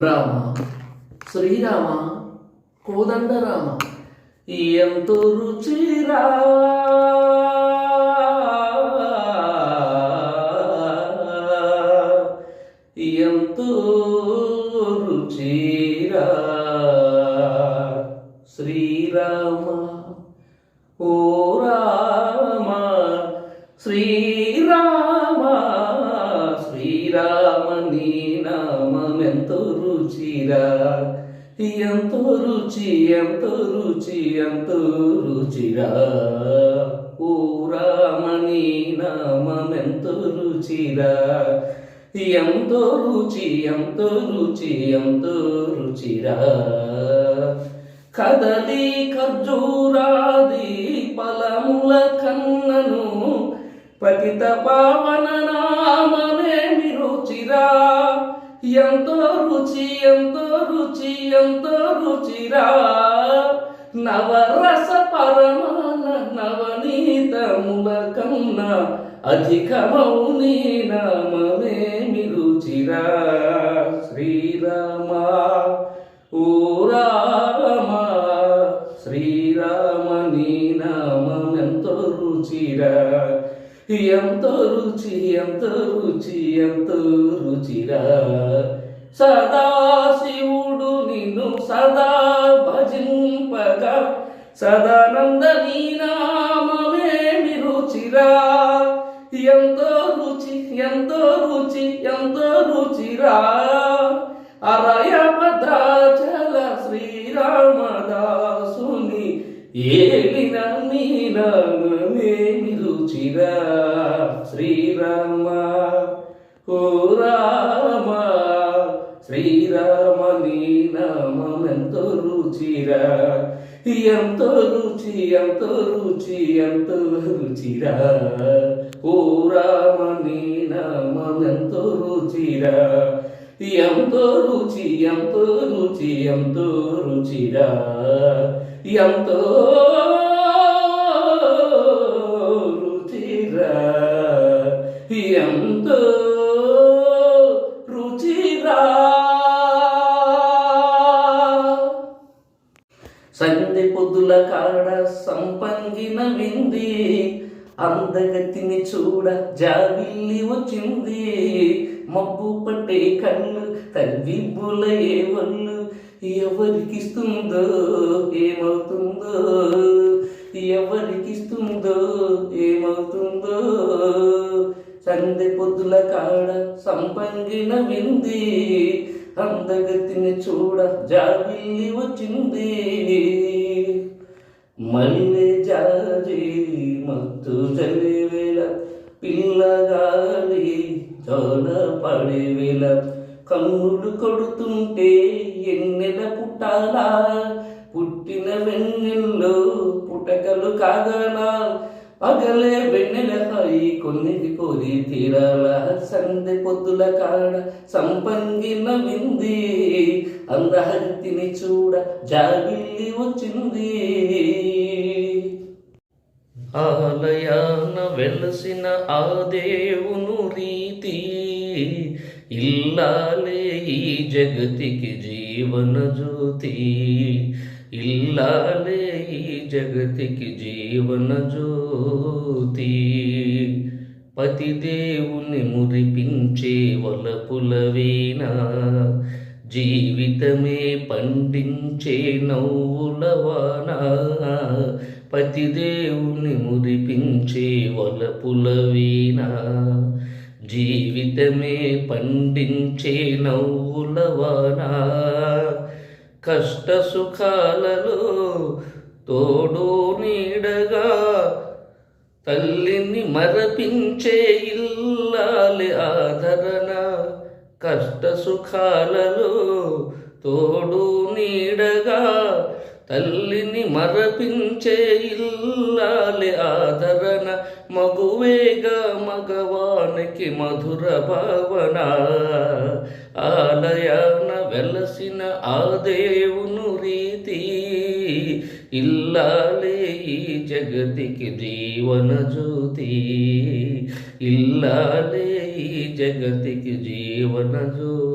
రామ శ్రీరామ కోదండ రామ ఎంతో రుచిరా ఎంతో రుచిరా శ్రీరామ ఓ రామ శ్రీరామ శ్రీరామ నీ నామెంతో రుచిరా ఎంతో రుచి ఎంతో రుచి ఎంతో రుచిరా ఓ రామ నీ నామెంతో రుచిరా ఎంతో రుచి ఎంతో రుచి ఎంతో రుచిరా కదలి ఖర్జూరాది ఫలముల కన్నను పతిత పావన నామమేమి రుచిరా ఎంతో రుచి ఎంతో రుచి ఎంతో రుచిరా నవరస పరమాన నవనీతముల కన్నా అధికమౌని నామమేమి రుచిరా శ్రీరామ ఓ రామ శ్రీరామ నీ నామెంతో రుచిరా ఎంతో రుచి ఎంతో రుచి ఎంతో రుచిరా సదాశివుడు నిన్ను సదా భజింపగా సదానంద నీ నామమేమి రుచిరా ఎంతో రుచి ఎంతో రుచి ఎంతో రుచిరా అరయ భద్రాచల శ్రీరామదాసుని ఏలిన నీ నామమేమి రుచిరా శ్రీరామ ఓ రామ శ్రీరామ నీ నామెంతో రుచిరా ఎంతో రుచి ఎంతో రుచి ఎంతో రుచిరా ఓ రామ నీ నామెంతో రుచిరా ఎంతో రుచి ఎంతో రుచి ఎంతో రుచిరా ఎంతో రుచిరా ఎంతో రుచిరా సంధి పొద్దుల కాడ సంపంగిన వింది అందగతిని చూడ జాబిల్లి వచ్చింది మబ్బు పట్టే కళ్ళు తల్విబ్బుల ఏ వల్లు ఎవరికిస్తుందో ఏమవుతుందో ఎవరికిస్తుందో ఏమవుతుందో సంధి పొద్దుల కాడ సంపంగిన వింది అందగతిని చూడ జాబిల్లి వచ్చింది మల్లె జాజి మత్తు జల్లి వేళ పిల్లగాలి జోల పడే వేళ కన్నులు కొడుతుంటే ఎన్నెల పుట్టాలా పుట్టిన వెన్నెల్లో పుటకలు కాగలా పగలే వెన్నెల హాయి కొన్నిది కోరి తీరాల సందె పొద్దుల కాడ సంపంగిన వింది అందహరితిని చూడ జాబిల్లి వచ్చింది ఆలయాన వెలసిన ఆ దేవును రీతి ఇల్లాలే ఈ జగతికి జీవన జ్యోతి ఇల్లాలే ఈ జగతికి జీవన జ్యోతి పతిదేవుని మురిపించే వలపుల వీణ జీవితమే పండించే నవ్వుల వాన పతిదేవుని మురిపించే వలపుల వీణ జీవితమే పండించే నవ్వుల వాన కష్ట సుఖాలలో తోడు నీడగా తల్లిని మరపించే ఇల్లాలి ఆదరణ కష్ట సుఖాలలో తోడు నీడగా తల్లిని మరపించే ఇల్లాలి ఆదరణ మగువేగా మగవానికి మధుర భావన ఆలయాన వెలసిన ఆ దేవును రీతి ఇల్లాలే ఈ జగతికి జీవన జ్యోతి ఇల్లాలే ఈ జగతికి జీవన జ్యోతి.